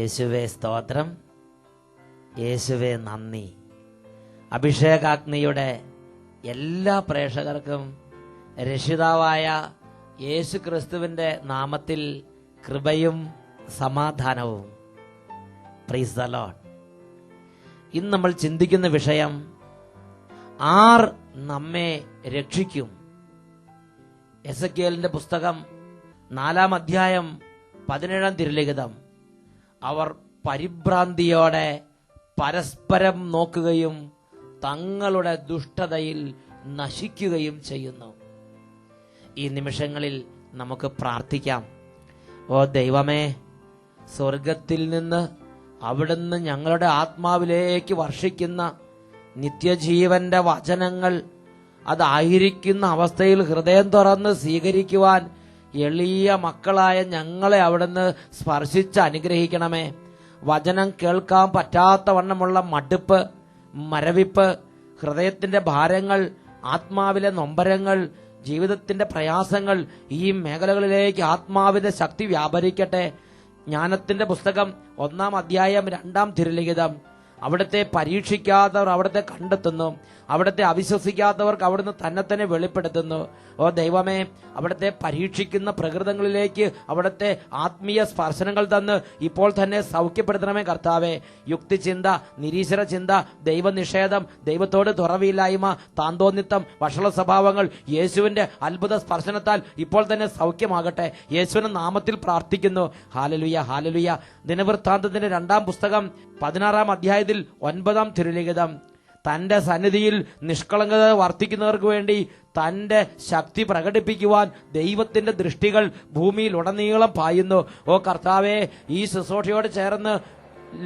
യേശുവേ സ്തോത്രം, യേശുവേ നന്ദി. അഭിഷേകാഗ്നിയുടെ എല്ലാ പ്രേക്ഷകർക്കും രക്ഷിതാവായ യേശു ക്രിസ്തുവിന്റെ നാമത്തിൽ കൃപയും സമാധാനവും. Praise the Lord. ഇന്ന് നമ്മൾ ചിന്തിക്കുന്ന വിഷയം, ആർ നമ്മെ രക്ഷിക്കും. എസെക്കിയേലിന്റെ പുസ്തകം 4-ാം അധ്യായം 17-ാം തിരുലിഖിതം. അവർ പരിഭ്രാന്തിയോടെ പരസ്പരം നോക്കുകയും തങ്ങളുടെ ദുഷ്ടതയിൽ നശിക്കുകയും ചെയ്യുന്നു. ഈ നിമിഷങ്ങളിൽ നമുക്ക് പ്രാർത്ഥിക്കാം. ഓ ദൈവമേ, സ്വർഗത്തിൽ നിന്ന് അവിടുന്ന് ഞങ്ങളുടെ ആത്മാവിലേക്ക് വർഷിക്കുന്ന നിത്യജീവന്റെ വചനങ്ങൾ അതായിരിക്കുന്ന അവസ്ഥയിൽ ഹൃദയം തുറന്ന് സ്വീകരിക്കുവാൻ എളിയ മക്കളായ ഞങ്ങളെ അവിടുന്ന് സ്പർശിച്ച് അനുഗ്രഹിക്കണമേ. വചനം കേൾക്കാൻ പറ്റാത്ത വണ്ണമുള്ള മടുപ്പ്, മരവിപ്പ്, ഹൃദയത്തിന്റെ ഭാരങ്ങൾ, ആത്മാവിലെ നൊമ്പരങ്ങൾ, ജീവിതത്തിന്റെ പ്രയാസങ്ങൾ, ഈ മേഖലകളിലേക്ക് ആത്മാവിന്റെ ശക്തി വ്യാപരിക്കട്ടെ. ജ്ഞാനത്തിന്റെ പുസ്തകം 1-ാം അധ്യായം 2-ാം തിരുലിഖിതം. അവിടുത്തെ പരീക്ഷിക്കാത്തവർ അവിടുത്തെ കണ്ടെത്തുന്നു, അവിടുത്തെ അവിശ്വസിക്കാത്തവർക്ക് അവിടുന്ന് തന്നെ തന്നെ വെളിപ്പെടുത്തുന്നു. ഓ ദൈവമേ, അവിടുത്തെ പരീക്ഷിക്കുന്ന പ്രകൃതങ്ങളിലേക്ക് അവിടുത്തെ ആത്മീയ സ്പർശനങ്ങൾ തന്ന് ഇപ്പോൾ തന്നെ സൗഖ്യപ്പെടുത്തണമേ കർത്താവേ. യുക്തിചിന്ത, നിരീശ്വര ചിന്ത, ദൈവനിഷേധം, ദൈവത്തോട് തുറവിയില്ലായ്മ, താന്തോന്നിത്തം, വഷള സ്വഭാവങ്ങൾ യേശുവിന്റെ അത്ഭുത സ്പർശനത്താൽ ഇപ്പോൾ തന്നെ സൗഖ്യമാകട്ടെ. യേശുവിന്റെ നാമത്തിൽ പ്രാർത്ഥിക്കുന്നു. ഹാലലുയ, ഹാലലുയ. ദിനവൃത്താന്തത്തിന്റെ 2-ാം പുസ്തകം 16-ാം അധ്യായത്തിൽ 9-ാം തിരുലിഖിതം. തന്റെ സന്നിധിയിൽ നിഷ്കളങ്കത വർത്തിക്കുന്നവർക്ക് വേണ്ടി തന്റെ ശക്തി പ്രകടിപ്പിക്കുവാൻ ദൈവത്തിന്റെ ദൃഷ്ടികൾ ഭൂമിയിൽ ഉടനീളം പായുന്നു. ഓ കർത്താവേ, ഈ ശുശ്രൂഷയോട് ചേർന്ന്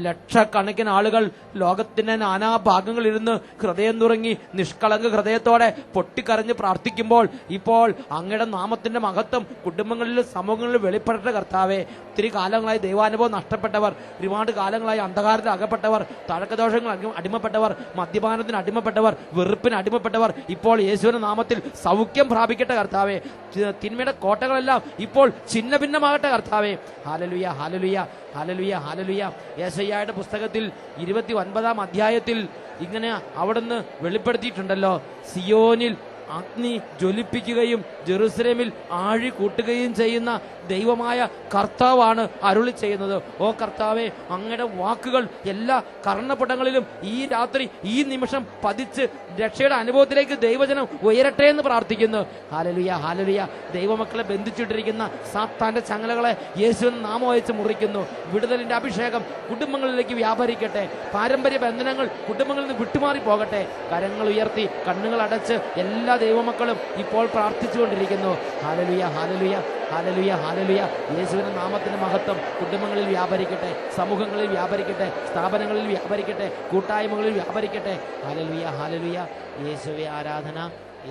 ലക്ഷക്കണക്കിന് ആളുകൾ ലോകത്തിന്റെ നാനാഭാഗങ്ങളിലിരുന്ന് ഹൃദയം തുറങ്ങി നിഷ്കളങ്ക ഹൃദയത്തോടെ പൊട്ടിക്കരഞ്ഞ് പ്രാർത്ഥിക്കുമ്പോൾ ഇപ്പോൾ അങ്ങയുടെ നാമത്തിന്റെ മഹത്വം കുടുംബങ്ങളിലും സമൂഹങ്ങളിലും വെളിപ്പെടട്ടെ കർത്താവേ. ഒത്തിരി കാലങ്ങളായി ദൈവാനുഭവം നഷ്ടപ്പെട്ടവർ, ഒരുപാട് കാലങ്ങളായി അന്ധകാരത്തിൽ അകപ്പെട്ടവർ, തഴക്കദോഷങ്ങൾ അടിമപ്പെട്ടവർ, മദ്യപാനത്തിന് അടിമപ്പെട്ടവർ, വെറുപ്പിന് അടിമപ്പെട്ടവർ ഇപ്പോൾ യേശുവിന്റെ നാമത്തിൽ സൗഖ്യം പ്രാപിക്കട്ടെ കർത്താവേ. തിന്മയുടെ കോട്ടകളെല്ലാം ഇപ്പോൾ ഛിന്ന ഭിന്നമാകട്ടെ കർത്താവേ. ഹാലലുയ, ഹാലലുയ, ഹാലലുയ, ഹാലലുയ. യേശയ്യായുടെ പുസ്തകത്തിൽ 29-ാം അധ്യായത്തിൽ ഇങ്ങനെ അവിടുന്ന് വെളിപ്പെടുത്തിയിട്ടുണ്ടല്ലോ, സിയോനിൽ അഗ്നി ജ്വലിപ്പിക്കുകയും ജെറുസലേമിൽ ആഴി കൂട്ടുകയും ചെയ്യുന്ന ദൈവമായ കർത്താവാണ് അരുളി ചെയ്യുന്നത്. ഓ കർത്താവെ, അങ്ങയുടെ വാക്കുകൾ എല്ലാ കർണപടങ്ങളിലും ഈ രാത്രി ഈ നിമിഷം പതിച്ച് രക്ഷയുടെ അനുഭവത്തിലേക്ക് ദൈവജനം ഉയരട്ടെ എന്ന് പ്രാർത്ഥിക്കുന്നു. ഹാലലുയ, ഹാലലുയ. ദൈവമക്കളെ ബന്ധിച്ചിട്ടിരിക്കുന്ന സാത്താന്റെ ചങ്ങലകളെ യേശുവിന്റെ നാമം അയച്ച് മുറിക്കുന്നു. വിടുതലിന്റെ അഭിഷേകം കുടുംബങ്ങളിലേക്ക് വ്യാപരിക്കട്ടെ. പാരമ്പര്യ ബന്ധനങ്ങൾ കുടുംബങ്ങളിൽ നിന്ന് വിട്ടുമാറി പോകട്ടെ. കരങ്ങൾ ഉയർത്തി കണ്ണുകൾ അടച്ച് എല്ലാ ദൈവമക്കളും ഇപ്പോൾ പ്രാർത്ഥിച്ചുകൊണ്ടിരിക്കുന്നു. ഹാലലുയ, ഹാലലുയ, ഹാലലുയ, ഹാലലുയ. യേശുവിന്റെ നാമത്തിന്റെ മഹത്വം കുടുംബങ്ങളിൽ വ്യാപരിക്കട്ടെ, സമൂഹങ്ങളിൽ വ്യാപരിക്കട്ടെ, സ്ഥാപനങ്ങളിൽ വ്യാപരിക്കട്ടെ, കൂട്ടായ്മകളിൽ വ്യാപരിക്കട്ടെ. ഹാലലുയ, ഹാലലുയ. യേശുവേ ആരാധന,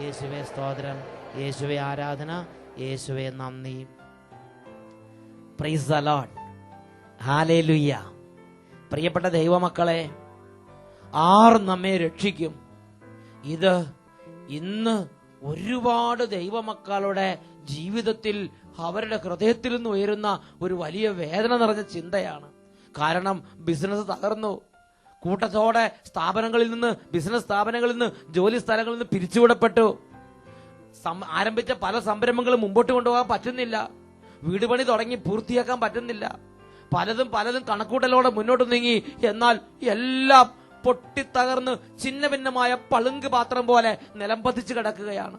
യേശുവേ സ്തോത്രം, യേശുവേ ആരാധന, യേശുവേ നന്ദി. Praise the Lord. ഹാലേലുയ. പ്രിയപ്പെട്ട ദൈവമക്കളെ, ആർ നമ്മെ രക്ഷിക്കും? ഇത് ഇന്ന് ഒരുപാട് ദൈവമക്കളുടെ ജീവിതത്തിൽ അവരുടെ ഹൃദയത്തിൽ നിന്ന് ഉയരുന്ന ഒരു വലിയ വേദന നിറഞ്ഞ ചിന്തയാണ്. കാരണം ബിസിനസ് തകർന്നു, കൂട്ടത്തോടെ സ്ഥാപനങ്ങളിൽ നിന്ന്, ബിസിനസ് സ്ഥാപനങ്ങളിൽ നിന്ന്, ജോലി സ്ഥലങ്ങളിൽ നിന്ന് പിരിച്ചുവിടപ്പെട്ടു. ആരംഭിച്ച പല സംരംഭങ്ങളും മുമ്പോട്ട് കൊണ്ടുപോകാൻ പറ്റുന്നില്ല. വീട് പണി തുടങ്ങി പൂർത്തിയാക്കാൻ പറ്റുന്നില്ല. പലതും കണക്കൂട്ടലോടെ മുന്നോട്ട് നീങ്ങി. എന്നാൽ എല്ലാം പൊട്ടിത്തകർന്ന് ഛിന്ന ഭിന്നമായ പളുങ്ക് പാത്രം പോലെ നിലംപതിച്ച് കിടക്കുകയാണ്.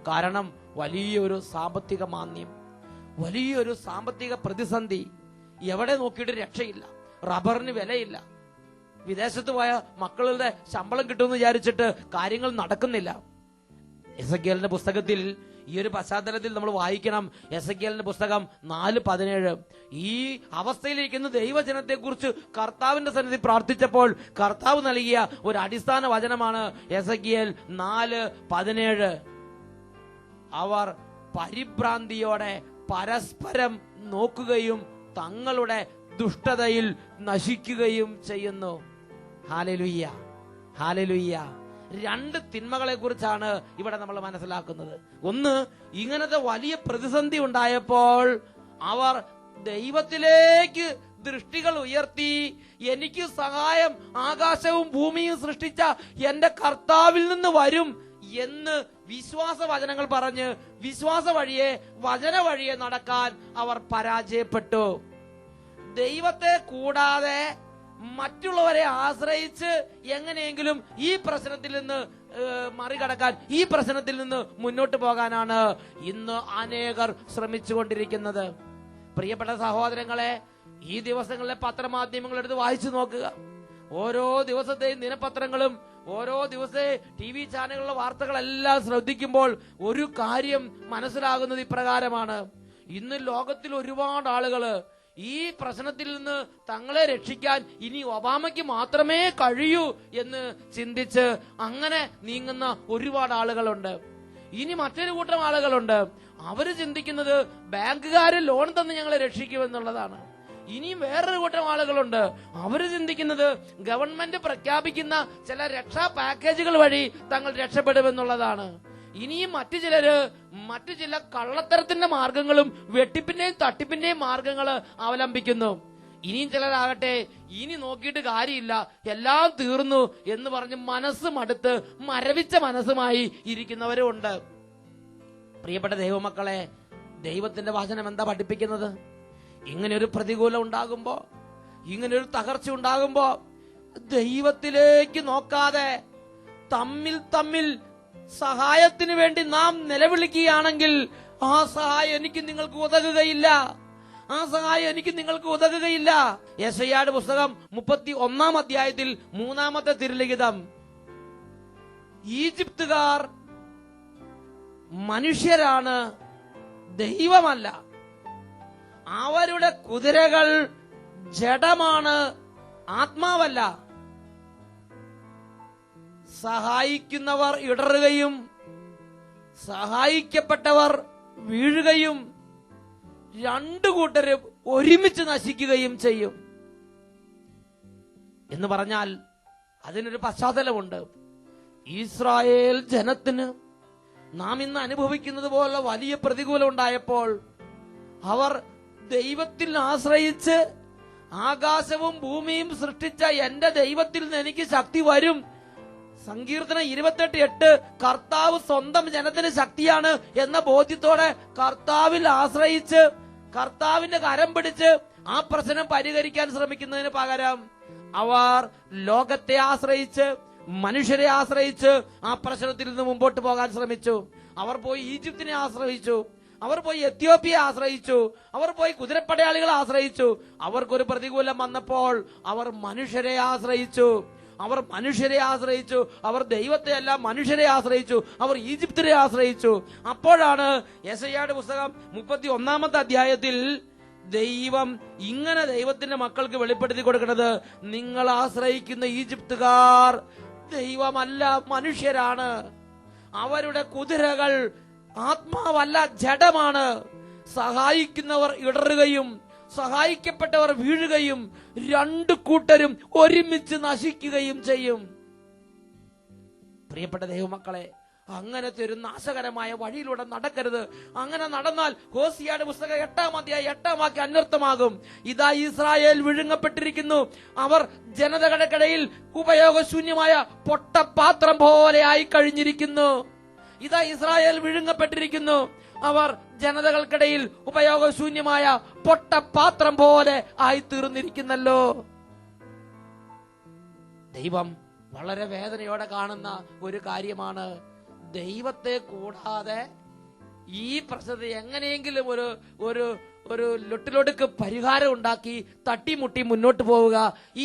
കാരണം വലിയൊരു സാമ്പത്തിക മാന്ദ്യം, വലിയൊരു സാമ്പത്തിക പ്രതിസന്ധി. എവിടെ നോക്കിയിട്ട് രക്ഷയില്ല. റബ്ബറിന് വിലയില്ല. വിദേശത്ത് പോയ മക്കളുടെ ശമ്പളം കിട്ടുമെന്ന് വിചാരിച്ചിട്ട് കാര്യങ്ങൾ നടക്കുന്നില്ല. എസെക്കിയേലിന്റെ പുസ്തകത്തിൽ ഈ ഒരു പശ്ചാത്തലത്തിൽ നമ്മൾ വായിക്കണം. എസെക്കിയേലിന്റെ പുസ്തകം 4:17. ഈ അവസ്ഥയിലിരിക്കുന്ന ദൈവജനത്തെ കുറിച്ച് കർത്താവിന്റെ സന്നിധി പ്രാർത്ഥിച്ചപ്പോൾ കർത്താവ് നൽകിയ ഒരു അടിസ്ഥാന വചനമാണ് എസെക്കിയേൽ 4:17. അവർ പരിഭ്രാന്തിയോടെ പരസ്പരം നോക്കുകയും തങ്ങളുടെ ദുഷ്ടതയിൽ നശിക്കുകയും ചെയ്യുന്നു. Hallelujah, hallelujah. രണ്ട് തിന്മകളെ കുറിച്ചാണ് ഇവിടെ നമ്മൾ മനസ്സിലാക്കുന്നത്. ഒന്ന്, ഇങ്ങനത്തെ വലിയ പ്രതിസന്ധി ഉണ്ടായപ്പോൾ അവർ ദൈവത്തിലേക്ക് ദൃഷ്ടികൾ ഉയർത്തി എനിക്ക് സഹായം ആകാശവും ഭൂമിയും സൃഷ്ടിച്ച എന്റെ കർത്താവിൽ നിന്ന് വരും എന്ന് വിശ്വാസ വചനങ്ങൾ പറഞ്ഞ് വിശ്വാസ വഴിയെ വചന വഴിയെ നടക്കാൻ അവർ പരാജയപ്പെട്ടു. ദൈവത്തെ കൂടാതെ മറ്റുള്ളവരെ ആശ്രയിച്ച് എങ്ങനെയെങ്കിലും ഈ പ്രശ്നത്തിൽ നിന്ന് മറികടക്കാൻ, ഈ പ്രശ്നത്തിൽ നിന്ന് മുന്നോട്ട് പോകാനാണ് ഇന്ന് അനേകർ ശ്രമിച്ചുകൊണ്ടിരിക്കുന്നത്. പ്രിയപ്പെട്ട സഹോദരങ്ങളെ, ഈ ദിവസങ്ങളിലെ പത്രമാധ്യമങ്ങൾ എടുത്ത് വായിച്ചു നോക്കുക. ഓരോ ദിവസത്തെയും ദിനപത്രങ്ങളും ഓരോ ദിവസത്തെ TV ചാനലുകളിലെ വാർത്തകളെല്ലാം ശ്രദ്ധിക്കുമ്പോൾ ഒരു കാര്യം മനസ്സിലാകുന്നത് ഇപ്രകാരമാണ്: ഇന്ന് ലോകത്തിൽ ഒരുപാട് ആളുകള് ഈ പ്രശ്നത്തിൽ നിന്ന് തങ്ങളെ രക്ഷിക്കാൻ ഇനി ഒബാമയ്ക്ക് മാത്രമേ കഴിയൂ എന്ന് ചിന്തിച്ച് അങ്ങനെ നീങ്ങുന്ന ഒരുപാട് ആളുകളുണ്ട്. ഇനി മറ്റൊരു കൂട്ടം ആളുകളുണ്ട്, അവര് ചിന്തിക്കുന്നത് ബാങ്കുകാര് ലോൺ തന്ന് ഞങ്ങളെ രക്ഷിക്കുമെന്നുള്ളതാണ്. ഇനിയും വേറൊരു കൂട്ടം ആളുകളുണ്ട്, അവര് ചിന്തിക്കുന്നത് ഗവൺമെന്റ് പ്രഖ്യാപിക്കുന്ന ചില രക്ഷാ പാക്കേജുകൾ വഴി തങ്ങൾ രക്ഷപ്പെടുമെന്നുള്ളതാണ്. ഇനിയും മറ്റു ചിലര് മറ്റു ചില കള്ളത്തരത്തിന്റെ മാർഗങ്ങളും വെട്ടിപ്പിന്റെയും തട്ടിപ്പിന്റെയും മാർഗങ്ങൾ അവലംബിക്കുന്നു. ഇനിയും ചിലരാകട്ടെ ഇനി നോക്കിയിട്ട് കാര്യമില്ല, എല്ലാം തീർന്നു എന്ന് പറഞ്ഞ് മനസ്സ് മടുത്ത് മരവിച്ച മനസ്സുമായി ഇരിക്കുന്നവരും ഉണ്ട്. പ്രിയപ്പെട്ട ദൈവമക്കളെ, ദൈവത്തിന്റെ വചനം എന്താ പഠിപ്പിക്കുന്നത്? ഇങ്ങനെ ഒരു പ്രതികൂലം ഉണ്ടാകുമ്പോ, ഇങ്ങനെ ഒരു തകർച്ച ഉണ്ടാകുമ്പോ ദൈവത്തിലേക്ക് നോക്കാതെ തമ്മിൽ സഹായത്തിന് വേണ്ടി നാം നിലവിളിക്കുകയാണെങ്കിൽ ആ സഹായം എനിക്ക് നിങ്ങൾക്ക് ഉതകുകയില്ല. ആ സഹായം എനിക്ക് നിങ്ങൾക്ക് ഉതകുകയില്ല. യെശയ്യായുടെ പുസ്തകം 31 അധ്യായത്തിൽ 3-ാമത്തെ തിരുലിഖിതം: ഈജിപ്തുകാർ മനുഷ്യരാണ്, ദൈവമല്ല. അവരുടെ കുതിരകൾ ജഡമാണ്, ആത്മാവല്ല. സഹായിക്കുന്നവർ ഇടറുകയും സഹായിക്കപ്പെട്ടവർ വീഴുകയും രണ്ടു കൂട്ടരും ഒരുമിച്ച് നശിക്കുകയും ചെയ്യും എന്ന് പറഞ്ഞാൽ അതിനൊരു പശ്ചാത്തലമുണ്ട്. ഇസ്രായേൽ ജനത്തിന് നാം ഇന്ന് അനുഭവിക്കുന്നത് പോലെ വലിയ പ്രതികൂലം ഉണ്ടായപ്പോൾ അവർ ദൈവത്തിൽ ആശ്രയിച്ച് ആകാശവും ഭൂമിയും സൃഷ്ടിച്ച എന്റെ ദൈവത്തിൽ നിന്ന് എനിക്ക് ശക്തി വരും. സങ്കീർത്തനം 28:8 കർത്താവ് സ്വന്തം ജനത്തിന് ശക്തിയാണ് എന്ന ബോധ്യത്തോടെ കർത്താവിൽ ആശ്രയിച്ച് കർത്താവിന്റെ കരം പിടിച്ച് ആ പ്രശ്നം പരിഹരിക്കാൻ ശ്രമിക്കുന്നതിന് പകരം അവർ ലോകത്തെ ആശ്രയിച്ച് മനുഷ്യരെ ആശ്രയിച്ച് ആ പ്രശ്നത്തിൽ നിന്ന് മുമ്പോട്ട് പോകാൻ ശ്രമിച്ചു. അവർ പോയി ഈജിപ്തിനെ ആശ്രയിച്ചു, അവർ പോയി എത്യോപ്യയെ ആശ്രയിച്ചു, അവർ പോയി കുതിരപ്പടയാളികളെ ആശ്രയിച്ചു. അവർക്കൊരു പ്രതികൂലം വന്നപ്പോൾ അവർ മനുഷ്യരെ ആശ്രയിച്ചു. അവർ ദൈവത്തെ അല്ല മനുഷ്യരെ ആശ്രയിച്ചു. അവർ ഈജിപ്തിനെ ആശ്രയിച്ചു. അപ്പോഴാണ് യെശയ്യായുടെ പുസ്തകം 31-ാമത്തെ അധ്യായത്തിൽ ദൈവം ഇങ്ങനെ ദൈവത്തിന്റെ മക്കൾക്ക് വെളിപ്പെടുത്തി കൊടുക്കുന്നത്: നിങ്ങൾ ആശ്രയിക്കുന്ന ഈജിപ്തുകാർ ദൈവമല്ല, മനുഷ്യരാണ്. അവരുടെ കുതിരകൾ ആത്മാവല്ല, ജഡമാണ്. സഹായിക്കുന്നവർ ഇടറുകയും സഹായിക്കപ്പെട്ടവർ വീഴുകയും രണ്ടു കൂട്ടരും ഒരുമിച്ച് നശിക്കുകയും ചെയ്യും. പ്രിയപ്പെട്ട ദൈവമക്കളെ, അങ്ങനത്തെ ഒരു നാശകരമായ വഴിയിലൂടെ നടക്കരുത്. അങ്ങനെ നടന്നാൽ ഹോസിയയുടെ പുസ്തകം 8-ാം അധ്യായം 8-ാം വാക്യം അന്വർത്ഥമാകും: ഇതാ ഇസ്രായേൽ വിഴുങ്ങപ്പെട്ടിരിക്കുന്നു, അവർ ജനതകൾക്കിടയിൽ ഉപയോഗശൂന്യമായ പൊട്ടപാത്രം പോലെ ആയി കഴിഞ്ഞിരിക്കുന്നു. ഇതാ ഇസ്രായേൽ വിഴുങ്ങപ്പെട്ടിരിക്കുന്നു, അവർ ജനതകൾക്കിടയിൽ ഉപയോഗശൂന്യമായ പൊട്ടപാത്രം പോലെ ആയിത്തീർന്നിരിക്കുന്നല്ലോ. ദൈവം വളരെ വേദനയോടെ കാണുന്ന ഒരു കാര്യമാണ്. ദൈവത്തെ കൂടാതെ ഈ പ്രശ്നത്തെ എങ്ങനെയെങ്കിലും ഒരു ലൊട്ടിലൊടുക്ക് പരിഹാരം ഉണ്ടാക്കി തട്ടിമുട്ടി മുന്നോട്ട് പോവുക,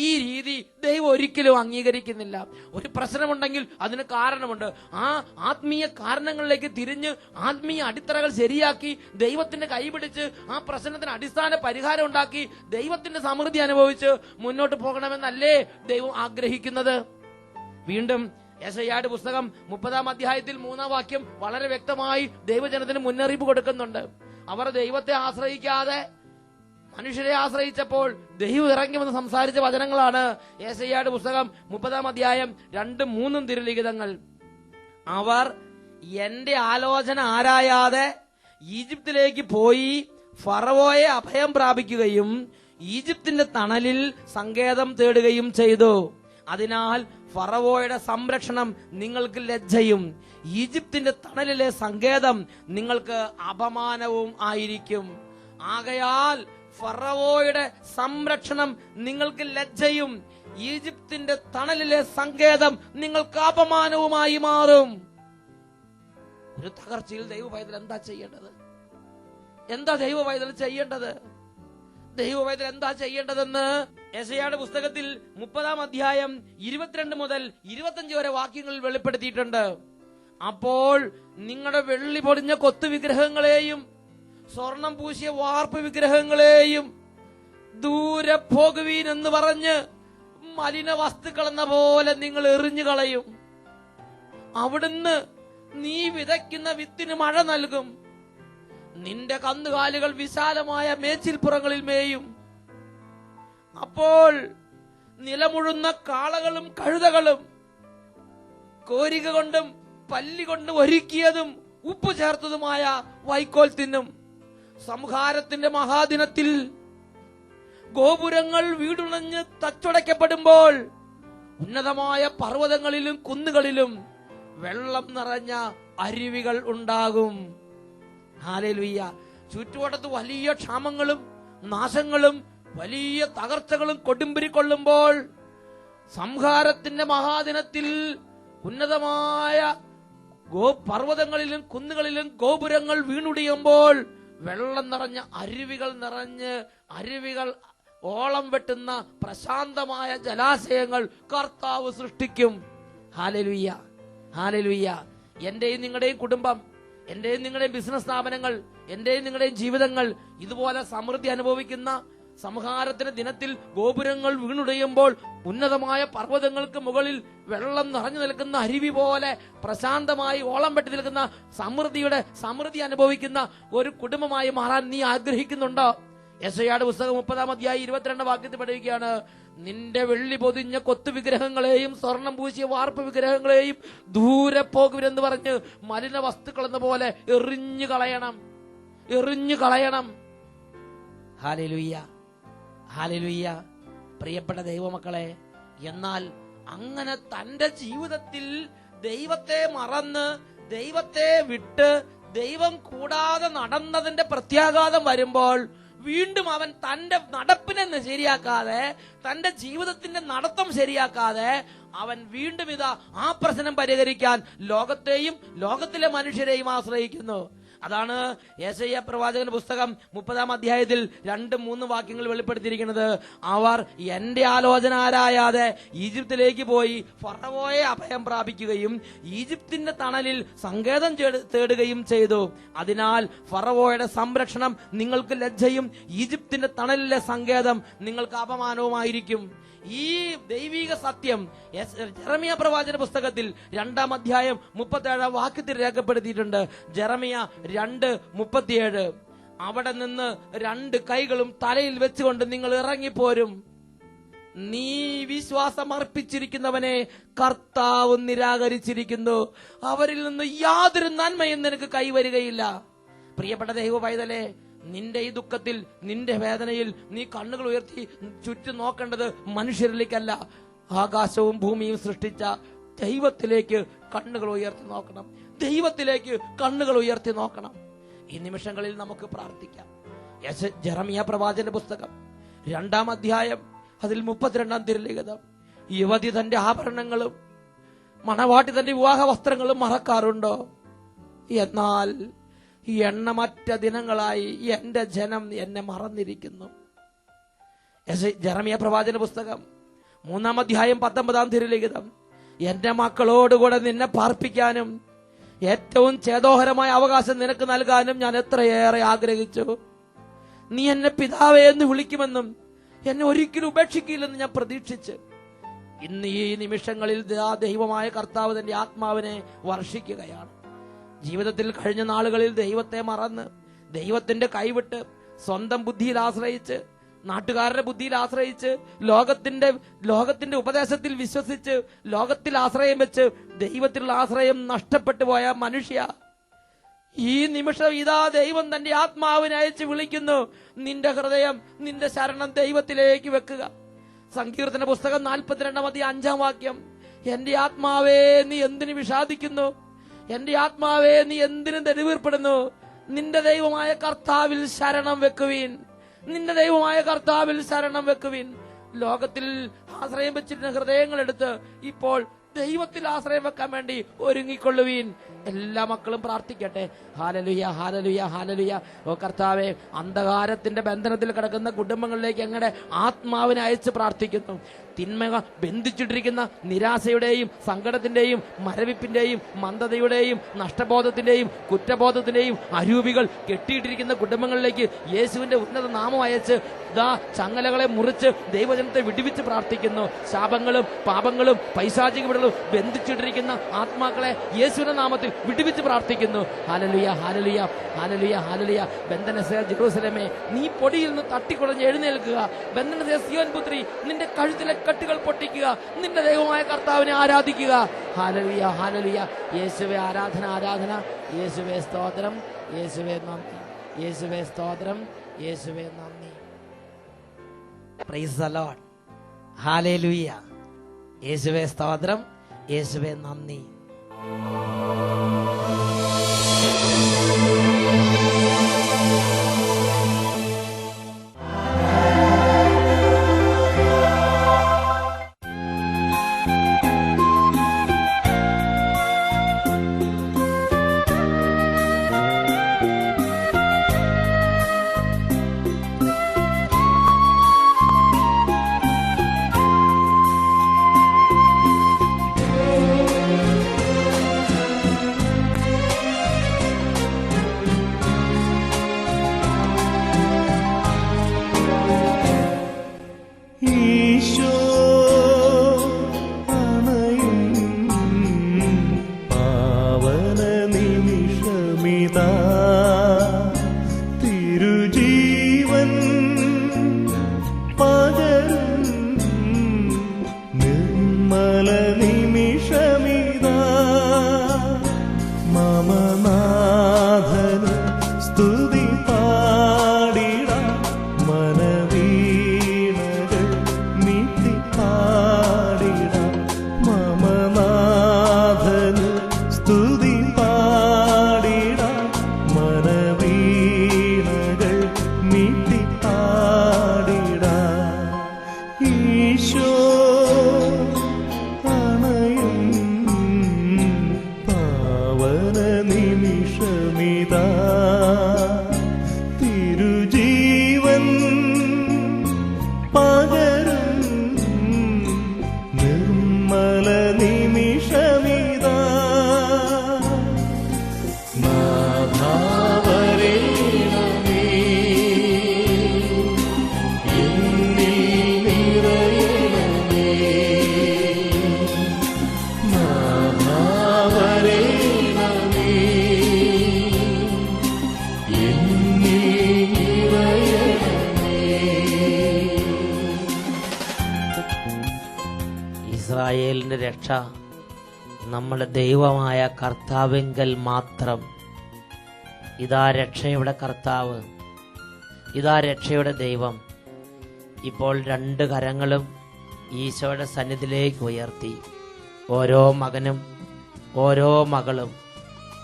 ഈ രീതി ദൈവം ഒരിക്കലും അംഗീകരിക്കുന്നില്ല. ഒരു പ്രശ്നമുണ്ടെങ്കിൽ അതിന് കാരണമുണ്ട്. ആ ആത്മീയ കാരണങ്ങളിലേക്ക് തിരിഞ്ഞ് ആത്മീയ അടിത്തറകൾ ശരിയാക്കി ദൈവത്തിന്റെ കൈപിടിച്ച് ആ പ്രശ്നത്തിന് അടിസ്ഥാന പരിഹാരം ഉണ്ടാക്കി ദൈവത്തിന്റെ സമൃദ്ധി അനുഭവിച്ച് മുന്നോട്ട് പോകണമെന്നല്ലേ ദൈവം ആഗ്രഹിക്കുന്നത്? വീണ്ടും യെശയ്യായുടെ പുസ്തകം 30-ാം അധ്യായത്തിൽ 3-ാം വാക്യം വളരെ വ്യക്തമായി ദൈവജനത്തിന് മുന്നറിയിപ്പ് കൊടുക്കുന്നുണ്ട്. അവർ ദൈവത്തെ ആശ്രയിക്കാതെ മനുഷ്യരെ ആശ്രയിച്ചപ്പോൾ ദൈവം ഇറങ്ങി വന്ന് സംസാരിച്ച വചനങ്ങളാണ് യെശയ്യായുടെ പുസ്തകം 30-ാം അധ്യായം 2-3 തിരുലിഖിതങ്ങൾ. അവർ എന്റെ ആലോചന ആരായാതെ ഈജിപ്തിലേക്ക് പോയി ഫറവോയെ അഭയം പ്രാപിക്കുകയും ഈജിപ്തിന്റെ തണലിൽ സങ്കേതം തേടുകയും ചെയ്തു. അതിനാൽ ഫറവോയുടെ സംരക്ഷണം നിങ്ങൾക്ക് ലജ്ജയും ഈജിപ്തിന്റെ തണലിലെ സങ്കേതം നിങ്ങൾക്ക് അപമാനവും ആയിരിക്കും. ആകയാൽ ഫറവോയുടെ സംരക്ഷണം നിങ്ങൾക്ക് ലജ്ജയും ഈജിപ്തിന്റെ തണലിലെ സങ്കേതം നിങ്ങൾക്ക് അപമാനവുമായി മാറും. ഒരു തകർച്ചയിൽ ദൈവവൈതൽ എന്താ ചെയ്യേണ്ടത്? എന്താ ദൈവവൈതൽ ചെയ്യേണ്ടത്? ദൈവവൈതൽ എന്താ ചെയ്യേണ്ടതെന്ന് യെശയ്യായുടെ പുസ്തകത്തിൽ 30-ാം അധ്യായം 22 മുതൽ 25 വരെ വാക്യങ്ങളിൽ വെളിപ്പെടുത്തിയിട്ടുണ്ട്. അപ്പോൾ നിങ്ങളുടെ വെള്ളി പൊടിഞ്ഞ കൊത്തു വിഗ്രഹങ്ങളെയും സ്വർണം പൂശിയ വാർപ്പ് വിഗ്രഹങ്ങളെയും ദൂരെ പോകുവീൻ എന്ന് പറഞ്ഞ് മലിന വസ്തുക്കൾ എന്ന പോലെ നിങ്ങൾ എറിഞ്ഞു കളയും. അവിടുന്ന് നീ വിതയ്ക്കുന്ന വിത്തിന് മഴ നൽകും. നിന്റെ കന്നുകാലികൾ വിശാലമായ മേച്ചിൽപ്പുറങ്ങളിൽ മേയും. അപ്പോൾ നിലമുഴുന്ന കാളകളും കഴുതകളും കോരിക കൊണ്ടും പല്ലി കൊണ്ടും ഒരുക്കിയതും ഉപ്പ് ചേർത്തതുമായ വൈക്കോൽ തിന്നും. സംഹാരത്തിന്റെ മഹാദിനത്തിൽ ഗോപുരങ്ങൾ വീടുണഞ്ഞ് തച്ചുടയ്ക്കപ്പെടുമ്പോൾ ഉന്നതമായ പർവ്വതങ്ങളിലും കുന്നുകളിലും വെള്ളം നിറഞ്ഞ അരുവികൾ ഉണ്ടാകും. ഹല്ലേലൂയ. ചുറ്റുവട്ടത്ത് വലിയ ക്ഷാമങ്ങളും നാശങ്ങളും വലിയ തകർച്ചകളും കൊടുമ്പിരിക്കൊള്ളുമ്പോൾ സംഹാരത്തിന്റെ മഹാദിനത്തിൽ ഉന്നതമായ പർവ്വതങ്ങളിലും കുന്നുകളിലും ഗോപുരങ്ങൾ വീണുടിയുമ്പോൾ വെള്ളം നിറഞ്ഞ അരുവികൾ ഓളം വെട്ടുന്ന പ്രശാന്തമായ ജലാശയങ്ങൾ കർത്താവ് സൃഷ്ടിക്കും. Hallelujah, hallelujah. എന്റെയും നിങ്ങളുടെയും കുടുംബം, എന്റെയും നിങ്ങളുടെയും ബിസിനസ് സ്ഥാപനങ്ങൾ, എന്റെയും നിങ്ങളുടെയും ജീവിതങ്ങൾ ഇതുപോലെ സമൃദ്ധി അനുഭവിക്കുന്ന സംഹാരത്തിന്റെ ദിനത്തിൽ ഗോപുരങ്ങൾ വീണുടയുമ്പോൾ ഉന്നതമായ പർവ്വതങ്ങൾക്ക് മുകളിൽ വെള്ളം നിറഞ്ഞു നിൽക്കുന്ന അരുവി പോലെ പ്രശാന്തമായി ഓളം വെട്ടി നിൽക്കുന്ന സമൃദ്ധി അനുഭവിക്കുന്ന ഒരു കുടുംബമായി മാറാൻ നീ ആഗ്രഹിക്കുന്നുണ്ടോ? യെശയ്യായുടെ പുസ്തകം 30-ാം അധ്യായം 22 വാക്യത്തിൽ പഠിക്കുകയാണ്, നിന്റെ വെള്ളി പൊതിഞ്ഞ കൊത്തു വിഗ്രഹങ്ങളെയും സ്വർണം പൂശിയ വാർപ്പ് വിഗ്രഹങ്ങളെയും ദൂരെ പോകുവിരെന്ന് പറഞ്ഞ് മലിന വസ്തുക്കൾ എന്ന പോലെ എറിഞ്ഞു കളയണം. Hallelujah, hallelujah. പ്രിയപ്പെട്ട ദൈവമക്കളെ, എന്നാൽ അങ്ങനെ തന്റെ ജീവിതത്തിൽ ദൈവത്തെ മറന്ന് ദൈവത്തെ വിട്ട് ദൈവം കൂടാതെ നടന്നതിന്റെ പ്രത്യാഘാതം വരുമ്പോൾ വീണ്ടും അവൻ തന്റെ നടപ്പിനെ ശരിയാക്കാതെ, തന്റെ ജീവിതത്തിന്റെ നടത്തം ശരിയാക്കാതെ അവൻ വീണ്ടും ആ പ്രശ്നം പരിഹരിക്കാൻ ലോകത്തെയും ലോകത്തിലെ മനുഷ്യരെയും ആശ്രയിക്കുന്നു. അതാണ് യെശയ്യാ പ്രവാചകന്റെ പുസ്തകം 30-ാം അധ്യായത്തിൽ 2-3 വാക്യങ്ങൾ വെളിപ്പെടുത്തിയിരിക്കുന്നത്. അവർ എന്റെ ആലോചന ആരായാതെ ഈജിപ്തിലേക്ക് പോയി ഫറവോയെ അഭയം പ്രാപിക്കുകയും ഈജിപ്തിന്റെ തണലിൽ സങ്കേതം തേടുകയും ചെയ്തു. അതിനാൽ ഫറവോയുടെ സംരക്ഷണം നിങ്ങൾക്ക് ലജ്ജയും ഈജിപ്തിന്റെ തണലിലെ സങ്കേതം നിങ്ങൾക്ക് അപമാനവുമായിരിക്കും. ഈ ദൈവിക സത്യം ജെറമിയ പ്രവാചന പുസ്തകത്തിൽ 2-ാം അധ്യായം 37-ാം വാക്യത്തിൽ രേഖപ്പെടുത്തിയിട്ടുണ്ട്. ജെറമിയ 2:37. അവിടെ നിന്ന് 2 കൈകളും തലയിൽ വെച്ചുകൊണ്ട് നിങ്ങൾ ഇറങ്ങിപ്പോരും. നീ വിശ്വാസം അർപ്പിച്ചിരിക്കുന്നവനെ കർത്താവ് നിരാകരിച്ചിരിക്കുന്നു. അവരിൽ നിന്ന് യാതൊരു നന്മയും നിനക്ക് കൈവരുകയില്ല. പ്രിയപ്പെട്ട ദൈവ പൈതലേ, നിന്റെ ഈ ദുഃഖത്തിൽ, നിന്റെ വേദനയിൽ നീ കണ്ണുകൾ ഉയർത്തി ചുറ്റും നോക്കേണ്ടത് മനുഷ്യരിലേക്കല്ല, ആകാശവും ഭൂമിയും സൃഷ്ടിച്ച ദൈവത്തിലേക്ക് കണ്ണുകൾ ഉയർത്തി നോക്കണം. ദൈവത്തിലേക്ക് കണ്ണുകൾ ഉയർത്തി നോക്കണം. ഈ നിമിഷങ്ങളിൽ നമുക്ക് പ്രാർത്ഥിക്കാം. ജെറമിയ പ്രവാചകന്റെ പുസ്തകം 2-ാം അധ്യായം അതിൽ 32-ാം തിരുലിഖിതം, യുവതി തന്റെ ആഭരണങ്ങളും മണവാട്ടി തന്റെ വിവാഹ വസ്ത്രങ്ങളും മറക്കാറുണ്ടോ? എന്നാൽ എണ്ണമറ്റ ദിനങ്ങളായി എന്റെ ജനം എന്നെ മറന്നിരിക്കുന്നു. ജെറമിയ പ്രവാചന പുസ്തകം 3-ാം അധ്യായം 19-ാം തിരുലിഖിതം, എന്റെ മക്കളോടുകൂടെ നിന്നെ പാർപ്പിക്കാനും ഏറ്റവും ചേതോഹരമായ അവകാശം നിനക്ക് നൽകാനും ഞാൻ എത്രയേറെ ആഗ്രഹിച്ചു. നീ എന്നെ പിതാവേ എന്ന് വിളിക്കുമെന്നും എന്നെ ഒരിക്കലും ഉപേക്ഷിക്കില്ലെന്ന് ഞാൻ പ്രതീക്ഷിച്ച് ഇന്ന് ഈ നിമിഷങ്ങളിൽ ദൈവമായ കർത്താവ് തന്റെ ആത്മാവിനെ വർഷിക്കുകയാണ്. ജീവിതത്തിൽ കഴിഞ്ഞ നാളുകളിൽ ദൈവത്തെ മറന്ന്, ദൈവത്തിന്റെ കൈവിട്ട്, സ്വന്തം ബുദ്ധിയിൽ ആശ്രയിച്ച്, നാട്ടുകാരുടെ ബുദ്ധിയിൽ ആശ്രയിച്ച്, ലോകത്തിന്റെ ഉപദേശത്തിൽ വിശ്വസിച്ച്, ലോകത്തിൽ ആശ്രയം വെച്ച് ദൈവത്തിലുള്ള ആശ്രയം നഷ്ടപ്പെട്ടു പോയ മനുഷ്യ, ഈ നിമിഷം ഇതാ ദൈവം തന്റെ ആത്മാവിനെ അയച്ച് വിളിക്കുന്നു. നിന്റെ ഹൃദയം, നിന്റെ ശരണം ദൈവത്തിലേക്ക് വെക്കുക. സങ്കീർത്തന പുസ്തകം 42-5 വാക്യം. എന്റെ ആത്മാവേ നീ എന്തിനു വിഷാദിക്കുന്നു? എന്റെ ആത്മാവേ നീ എന്തിനു നെടുവീർപ്പെടുന്നു? നിന്റെ ദൈവമായ കർത്താവിൽ ശരണം വെക്കുവിൻ. നിന്റെ ദൈവമായ കർത്താവിൽ ശരണം വെക്കുവിൻ. ലോകത്തിൽ ആശ്രയം വെച്ചിരുന്ന ഹൃദയങ്ങൾ എടുത്ത് ഇപ്പോൾ ദൈവത്തിൽ ആശ്രയം വെക്കാൻ വേണ്ടി ഒരുങ്ങിക്കൊള്ളുവീൻ. എല്ലാ മക്കളും പ്രാർത്ഥിക്കട്ടെ. Hallelujah, hallelujah, hallelujah. ഓ കർത്താവേ, അന്ധകാരത്തിന്റെ ബന്ധനത്തിൽ കിടക്കുന്ന കുടുംബങ്ങളിലേക്ക് ഞങ്ങളുടെ ആത്മാവിനെ അയച്ച് പ്രാർത്ഥിക്കുന്നു. തിന്മ ബന്ധിച്ചിട്ടിരിക്കുന്ന നിരാശയുടെയും സങ്കടത്തിന്റെയും മരവിപ്പിന്റെയും മന്ദതയുടെയും നഷ്ടബോധത്തിന്റെയും കുറ്റബോധത്തിന്റെയും അരൂപികൾ കെട്ടിയിട്ടിരിക്കുന്ന കുടുംബങ്ങളിലേക്ക് യേശുവിന്റെ ഉന്നത നാമം അയച്ച് ദാ ചങ്ങലകളെ മുറിച്ച് ദൈവജനത്തെ വിടുവിച്ച് പ്രാർത്ഥിക്കുന്നു. ശാപങ്ങളും പാപങ്ങളും പൈശാചിക വിടലും ബന്ധിച്ചിട്ടിരിക്കുന്ന ആത്മാക്കളെ യേശുവിന്റെ നാമത്തിൽ വിടുവിച്ച് പ്രാർത്ഥിക്കുന്നു. Hallelujah, hallelujah, hallelujah, hallelujah. ബന്ധനസേ ജെറൂസലേമേ, നീ പൊടിയിൽ നിന്ന് തട്ടിക്കുളഞ്ഞ് എഴുന്നേൽക്കുക. ബന്ധനസേ സിയോൻ പുത്രി, നിന്റെ കഴുത്തിലെ കെട്ടുകൾ പൊട്ടിക്കുക. നിന്റെ ദൈവമായ കർത്താവിനെ ആരാധിക്കുക. Hallelujah, hallelujah. യേശുവേ ആരാധന, ആരാധന. യേശുവേ സ്തോത്രം, യേശുവേ നന്ദി, യേശുവേ സ്തോത്രം, യേശുവേ നന്ദി. Praise the Lord. ഹല്ലേലൂയ. യേശുവേ സ്തോത്രം, യേശുവേ നന്ദി. ഇസ്രായേലിന്റെ രക്ഷ നമ്മുടെ ദൈവമായ കർത്താവെങ്കിൽ മാത്രം. ഇതാ രക്ഷയുടെ കർത്താവ്, ഇതാ രക്ഷയുടെ ദൈവം. ഇപ്പോൾ 2 കരങ്ങളും ഈശോയുടെ സന്നിധിയിലേക്ക് ഉയർത്തി ഓരോ മകനും ഓരോ മകളും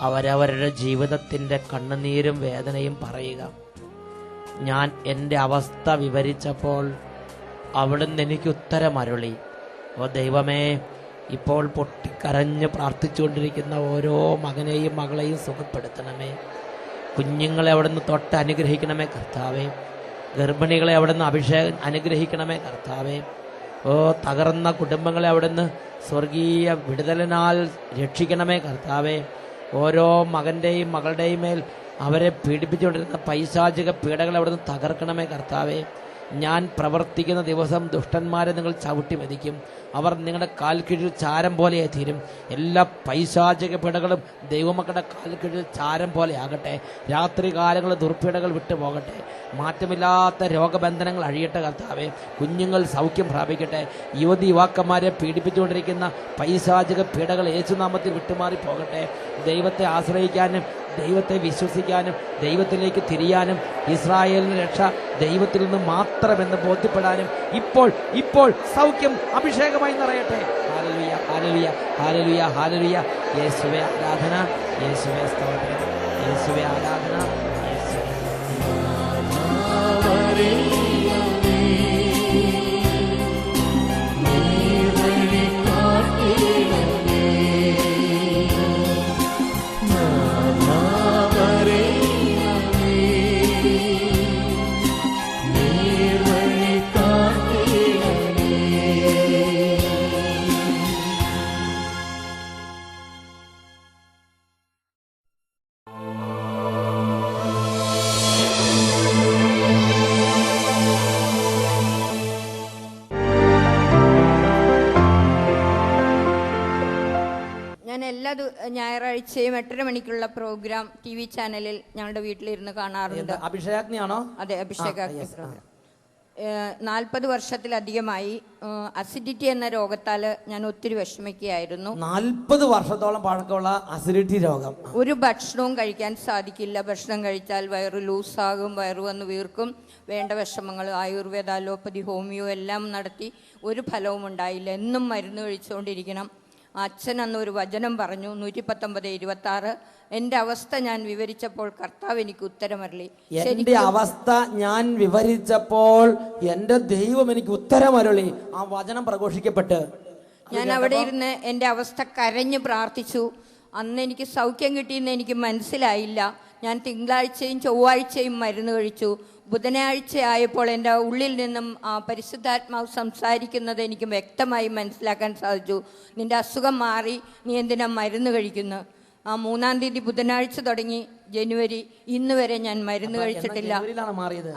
അവരവരുടെ ജീവിതത്തിന്റെ കണ്ണുനീരും വേദനയും പറയുക. ഞാൻ എൻ്റെ അവസ്ഥ വിവരിച്ചപ്പോൾ അവിടുന്ന് എനിക്ക് ഉത്തരമരുളി. ഓ ദൈവമേ, ഇപ്പോൾ പൊട്ടിക്കരഞ്ഞ് പ്രാർത്ഥിച്ചുകൊണ്ടിരിക്കുന്ന ഓരോ മകനെയും മകളെയും സുഖപ്പെടുത്തണമേ. കുഞ്ഞുങ്ങളെ അവിടുന്ന് തൊട്ട് അനുഗ്രഹിക്കണമേ കർത്താവേ. ഗർഭിണികളെ അവിടുന്ന് അനുഗ്രഹിക്കണമേ കർത്താവേ. ഓ തകർന്ന കുടുംബങ്ങളെ അവിടുന്ന് സ്വർഗീയ വിടുതലിനാൽ രക്ഷിക്കണമേ കർത്താവേ. ഓരോ മകന്റെയും മകളുടെയും മേൽ അവരെ പീഡിപ്പിച്ചുകൊണ്ടിരുന്ന പൈശാചിക പീഡകളെ അവിടുന്ന് തകർക്കണമേ കർത്താവേ. ഞാൻ പ്രവർത്തിക്കുന്ന ദിവസം ദുഷ്ടന്മാരെ നിങ്ങൾ ചവിട്ടി മതിക്കും. അവർ നിങ്ങളുടെ കാൽക്കീഴിൽ ചാരം പോലെയായി തീരും. എല്ലാ പൈശാചിക പീഡകളും ദൈവമക്കളുടെ കാൽക്കീഴിൽ ചാരം പോലെ ആകട്ടെ. രാത്രി കാലങ്ങൾ ദുർപീഡകൾ വിട്ടുപോകട്ടെ. മാറ്റമില്ലാത്ത രോഗബന്ധനങ്ങൾ അഴിയട്ടെ കർത്താവേ. കുഞ്ഞുങ്ങൾ സൗഖ്യം പ്രാപിക്കട്ടെ. യുവാക്കന്മാരെ പീഡിപ്പിച്ചുകൊണ്ടിരിക്കുന്ന പൈശാചിക പീഡകൾ യേശുനാമത്തിൽ വിട്ടുമാറി പോകട്ടെ. ദൈവത്തെ ആശ്രയിക്കാനും ദൈവത്തെ വിശ്വസിക്കാനും ദൈവത്തിലേക്ക് തിരിയാനും ഇസ്രായേലിന് രക്ഷ ദൈവത്തിൽ നിന്ന് മാത്രമെന്ന് ബോധ്യപ്പെടാനും ഇപ്പോൾ സൗഖ്യം അഭിഷേകമായി നിറയട്ടെ. Hallelujah, hallelujah, hallelujah, hallelujah. യേശുവേ ആരാധന, യേശുവേ സ്തോത്രം, യേശുവേ ആരാധന. ഞായറാഴ്ചയും 8:30 മണിക്കുള്ള പ്രോഗ്രാം TV ചാനലിൽ ഞങ്ങളുടെ വീട്ടിലിരുന്ന് കാണാറുണ്ട്. അഭിഷേകാഗ്നിയാണോ? അതെ, അഭിഷേകാഗ്നി പ്രോഗ്രാം. 40 വർഷത്തിലധികമായി അസിഡിറ്റി എന്ന രോഗത്താൽ ഞാൻ ഒത്തിരി വിഷമിക്കുകയായിരുന്നു. 40 വർഷത്തോളം പഴക്കമുള്ള അസിഡിറ്റി രോഗം. ഒരു ഭക്ഷണവും കഴിക്കാൻ സാധിക്കില്ല. ഭക്ഷണം കഴിച്ചാൽ വയറ് ലൂസാകും, വയറ് വന്ന് വീർക്കും. വേണ്ട വിഷമങ്ങൾ ആയുർവേദ, അലോപ്പതി, ഹോമിയോ എല്ലാം നടത്തി ഒരു ഫലവും ഉണ്ടായില്ല. എന്നും മരുന്ന് കഴിച്ചുകൊണ്ടിരിക്കണം. അച്ഛൻ അന്ന് ഒരു വചനം പറഞ്ഞു, 119:26. എൻ്റെ അവസ്ഥ ഞാൻ വിവരിച്ചപ്പോൾ കർത്താവ് എനിക്ക് ഉത്തരമരുളി. എന്റെ അവസ്ഥ ഞാൻ വിവരിച്ചപ്പോൾ എന്റെ ദൈവം എനിക്ക് ഉത്തരമരുളി. ആ വചനം പ്രഘോഷിക്കപ്പെട്ട് ഞാൻ അവിടെ ഇരുന്ന് എൻ്റെ അവസ്ഥ കരഞ്ഞു പ്രാർത്ഥിച്ചു. അന്ന് എനിക്ക് സൗഖ്യം കിട്ടിയെന്ന് എനിക്ക് മനസ്സിലായില്ല. ഞാൻ തിങ്കളാഴ്ചയും ചൊവ്വാഴ്ചയും മരുന്ന് കഴിച്ചു. ബുധനാഴ്ച ആയപ്പോൾ എൻ്റെ ഉള്ളിൽ നിന്നും പരിശുദ്ധാത്മാവ് സംസാരിക്കുന്നത് എനിക്ക് വ്യക്തമായി മനസ്സിലാക്കാൻ സാധിച്ചു. നിന്റെ അസുഖം മാറി, നീ എന്തിനാ മരുന്ന് കഴിക്കുന്നു? 3-ാം തീയതി ബുധനാഴ്ച തുടങ്ങി ജനുവരി ഇന്ന് വരെ ഞാൻ മരുന്ന് കഴിച്ചിട്ടില്ല.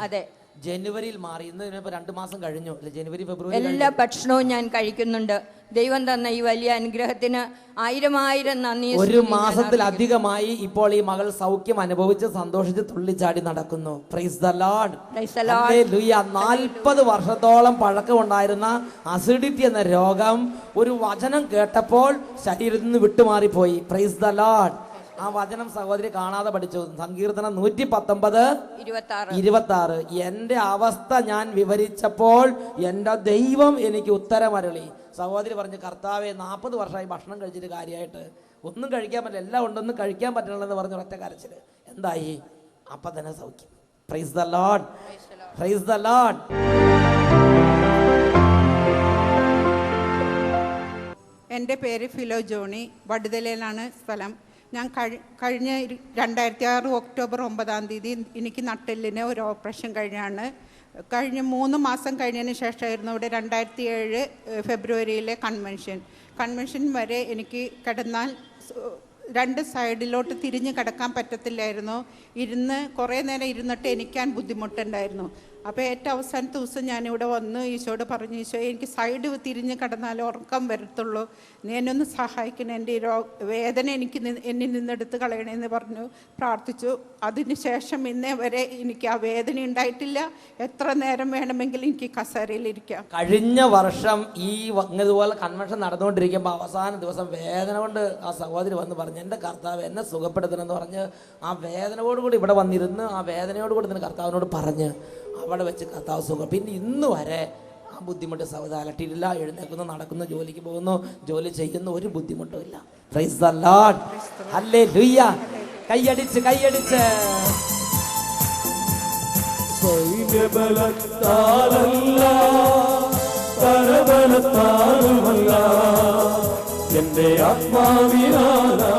അതെ, ജനുവരിയിൽ മാറി. ഇന്ന് 2 മാസം കഴിഞ്ഞു. ജനുവരി, ഫെബ്രുവരി എല്ലാ ഭക്ഷണവും ഞാൻ കഴിക്കുന്നുണ്ട്. ദൈവം തന്ന ഈ വലിയ അനുഗ്രഹത്തിന് 1000 നന്ദി. 1 മാസത്തിലധികമായി ഇപ്പോൾ ഈ മകൾ സൗഖ്യം അനുഭവിച്ച് സന്തോഷിച്ച് തുള്ളിച്ചാടി നടക്കുന്നു. Praise the Lord, hallelujah. 40 വർഷത്തോളം പഴക്കമുണ്ടായിരുന്ന അസിഡിറ്റി എന്ന രോഗം ഒരു വചനം കേട്ടപ്പോൾ ശരീരത്തിൽ നിന്ന് വിട്ടുമാറിപ്പോയി. Praise the Lord. ആ വചനം സഹോദരി കാണാതെ പഠിച്ചു. സങ്കീർത്തനം 119:26. എന്റെ അവസ്ഥ ഞാൻ വിവരിച്ചപ്പോൾ എന്റെ ദൈവം എനിക്ക് ഉത്തരമരുളി. സഹോദരി പറഞ്ഞു, കർത്താവെ 40 വർഷമായി ഭക്ഷണം കഴിച്ചിട്ട് കാര്യമായിട്ട് ഒന്നും കഴിക്കാൻ പറ്റില്ല, എല്ലാം ഉണ്ടൊന്നും കഴിക്കാൻ പറ്റണില്ലെന്ന് പറഞ്ഞ ഒറ്റ കരച്ചില്. എന്തായി? അപ്പൊ തന്നെ സൗഖ്യം. Praise the Lord, praise the Lord. എൻ്റെ പേര് ഫിലോ ജോണി, വടുതലയിലാണ് സ്ഥലം. ഞാൻ കഴിഞ്ഞ 2006 ഒക്ടോബർ 9-ാം തീയതി എനിക്ക് നട്ടെല്ലിന് ഒരു ഓപ്പറേഷൻ കഴിഞ്ഞാണ്. കഴിഞ്ഞ 3 മാസം കഴിഞ്ഞതിന് ശേഷമായിരുന്നു ഇവിടെ 2007 ഫെബ്രുവരിയിലെ കൺവെൻഷൻ വരെ എനിക്ക് കിടന്നാൽ 2 സൈഡിലോട്ട് തിരിഞ്ഞ് കിടക്കാൻ പറ്റത്തില്ലായിരുന്നു. കുറേ നേരം ഇരുന്നിട്ട് എണീക്കാൻ ബുദ്ധിമുട്ടുണ്ടായിരുന്നു. അപ്പോൾ ഏറ്റവും അവസാനത്തെ ദിവസം ഞാനിവിടെ വന്ന് ഈശോയോട് പറഞ്ഞു, ഈശോ എനിക്ക് സൈഡ് തിരിഞ്ഞ് കിടന്നാലേ ഉറക്കം വരത്തുള്ളൂ, നീ എന്നൊന്ന് സഹായിക്കണം, എൻ്റെ വേദന എനിക്ക് എന്നിൽ നിന്നെടുത്ത് കളയണമെന്ന് പറഞ്ഞു പ്രാർത്ഥിച്ചു. അതിനുശേഷം ഇന്നേ വരെ എനിക്ക് ആ വേദന ഉണ്ടായിട്ടില്ല. എത്ര നേരം വേണമെങ്കിലും എനിക്ക് കസേരയിലിരിക്കാം. കഴിഞ്ഞ വർഷം ഈ ഇതുപോലെ കൺവെൻഷൻ നടന്നുകൊണ്ടിരിക്കുമ്പോൾ അവസാന ദിവസം വേദന കൊണ്ട് ആ സഹോദരി വന്ന് പറഞ്ഞു, എൻ്റെ കർത്താവ് എന്നെ സുഖപ്പെടുത്തണമെന്ന് പറഞ്ഞ് ആ വേദനയോടുകൂടി ഇവിടെ വന്നിരുന്ന് ആ വേദനയോടുകൂടി തന്നെ കർത്താവിനോട് പറഞ്ഞ് അവിടെ വെച്ച് കർത്താവ് സുഖം. പിന്നെ ഇന്ന് വരെ ആ ബുദ്ധിമുട്ട് സഹോദരി അലട്ടിയില്ല. എഴുന്നേക്കുന്നു, നടക്കുന്നു, ജോലിക്ക് പോകുന്നു, ജോലി ചെയ്യുന്നു, ഒരു ബുദ്ധിമുട്ടും ഇല്ല. Praise the Lord, hallelujah. കൈയടിച്ച് സൈന്യബലത്താലല്ല കരബലത്താലുമല്ല, എന്റെ ആത്മാവിനാലാ